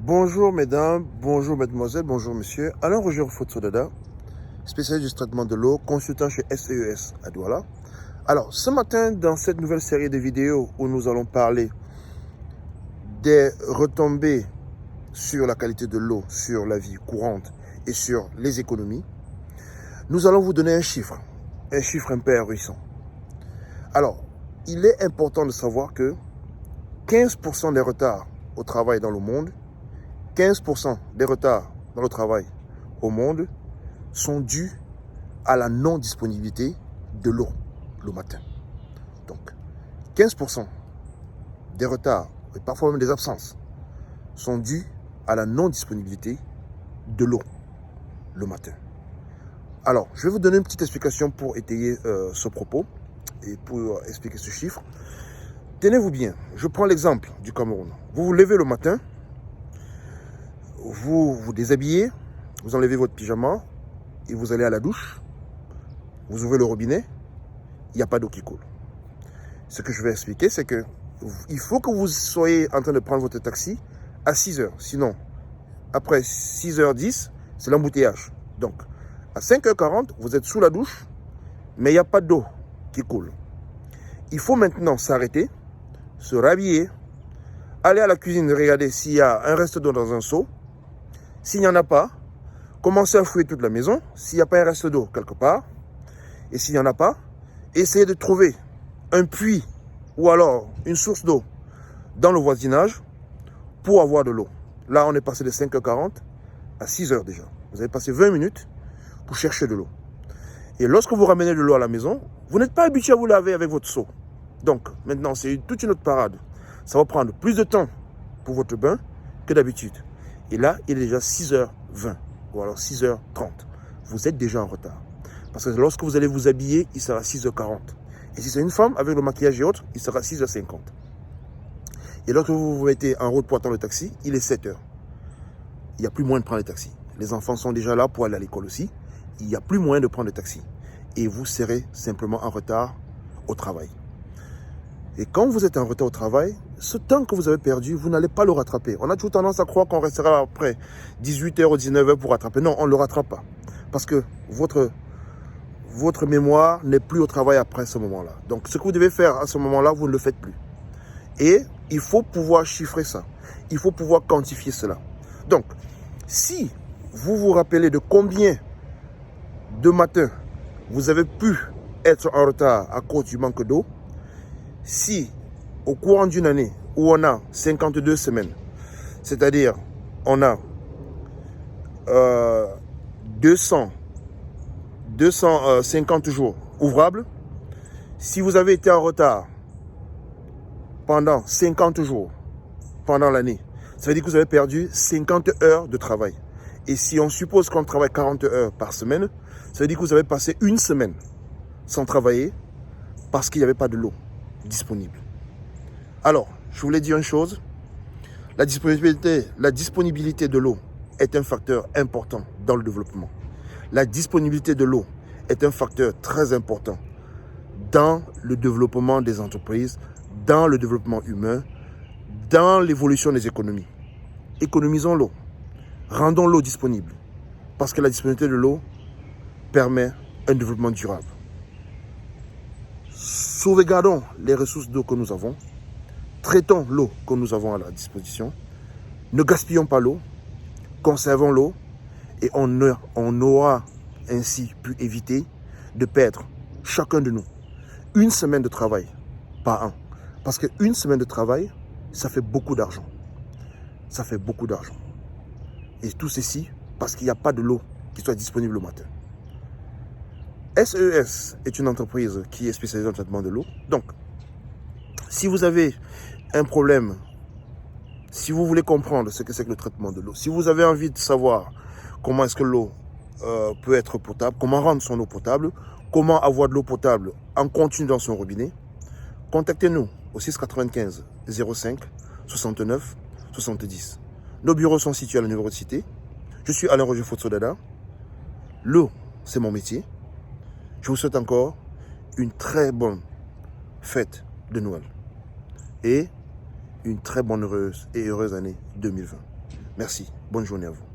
Bonjour mesdames, bonjour mesdemoiselles, bonjour monsieur. Alain Roger Fotsodada, spécialiste du traitement de l'eau, consultant chez SES à Douala. Alors, ce matin, dans cette nouvelle série de vidéos où nous allons parler des retombées sur la qualité de l'eau, sur la vie courante et sur les économies, nous allons vous donner un chiffre impair récent. Alors, il est important de savoir que 15% des retards au travail dans le monde, 15% des retards dans le travail au monde sont dus à la non-disponibilité de l'eau le matin. Donc, 15% des retards, et parfois même des absences, sont dus à la non-disponibilité de l'eau le matin. Alors, je vais vous donner une petite explication pour étayer ce propos et pour expliquer ce chiffre. Tenez-vous bien, je prends l'exemple du Cameroun. Vous vous levez le matin, vous vous déshabillez, vous enlevez votre pyjama et vous allez à la douche, vous ouvrez le robinet, il n'y a pas d'eau qui coule. Ce que je vais expliquer, c'est que il faut que vous soyez en train de prendre votre taxi à 6 heures. Sinon, après 6h10, c'est l'embouteillage. Donc, à 5h40, vous êtes sous la douche, mais il n'y a pas d'eau qui coule. Il faut maintenant s'arrêter, se rhabiller, aller à la cuisine, regarder s'il y a un reste d'eau dans un seau. S'il n'y en a pas, commencez à fouiller toute la maison. S'il n'y a pas un reste d'eau quelque part, et s'il n'y en a pas, essayez de trouver un puits ou alors une source d'eau dans le voisinage pour avoir de l'eau. Là, on est passé de 5h40 à 6h déjà. Vous avez passé 20 minutes pour chercher de l'eau. Et lorsque vous ramenez de l'eau à la maison, vous n'êtes pas habitué à vous laver avec votre seau. Donc, maintenant, c'est toute une autre parade. Ça va prendre plus de temps pour votre bain que d'habitude. Et là, il est déjà 6h20 ou alors 6h30. Vous êtes déjà en retard. Parce que lorsque vous allez vous habiller, il sera 6h40. Et si c'est une femme, avec le maquillage et autres, il sera 6h50. Et lorsque vous vous mettez en route pour attendre le taxi, il est 7h. Il n'y a plus moyen de prendre le taxi. Les enfants sont déjà là pour aller à l'école aussi. Il n'y a plus moyen de prendre le taxi. Et vous serez simplement en retard au travail. Et quand vous êtes en retard au travail, ce temps que vous avez perdu, vous n'allez pas le rattraper. On a toujours tendance à croire qu'on restera après 18h ou 19h pour rattraper. Non, on ne le rattrape pas. Parce que votre mémoire n'est plus au travail après ce moment-là. Donc, ce que vous devez faire à ce moment-là, vous ne le faites plus. Et il faut pouvoir chiffrer ça. Il faut pouvoir quantifier cela. Donc, si vous vous rappelez de combien de matins vous avez pu être en retard à cause du manque d'eau, si au courant d'une année où on a 52 semaines, c'est-à-dire on a 250 jours ouvrables, si vous avez été en retard pendant 50 jours pendant l'année, ça veut dire que vous avez perdu 50 heures de travail. Et si on suppose qu'on travaille 40 heures par semaine, ça veut dire que vous avez passé une semaine sans travailler parce qu'il n'y avait pas de l'eau disponible. Alors, je voulais dire une chose, la disponibilité de l'eau est un facteur important dans le développement. La disponibilité de l'eau est un facteur très important dans le développement des entreprises, dans le développement humain, dans l'évolution des économies. Économisons l'eau, rendons l'eau disponible, parce que la disponibilité de l'eau permet un développement durable. Sauvegardons les ressources d'eau que nous avons, traitons l'eau que nous avons à la disposition, ne gaspillons pas l'eau, conservons l'eau et on aura ainsi pu éviter de perdre chacun de nous une semaine de travail par an. Parce qu'une semaine de travail, ça fait beaucoup d'argent. Ça fait beaucoup d'argent. Et tout ceci parce qu'il n'y a pas de l'eau qui soit disponible le matin. SES est une entreprise qui est spécialisée dans le traitement de l'eau. Donc, si vous avez un problème, si vous voulez comprendre ce que c'est que le traitement de l'eau, si vous avez envie de savoir comment est-ce que l'eau peut être potable, comment rendre son eau potable, comment avoir de l'eau potable en continu dans son robinet, contactez-nous au 695 05 69 70. Nos bureaux sont situés à la Nouvelle Cité. Je suis Alain Roger Fotsodada. L'eau, c'est mon métier. Je vous souhaite encore une très bonne fête de Noël et une très bonne et heureuse année 2020. Merci. Bonne journée à vous.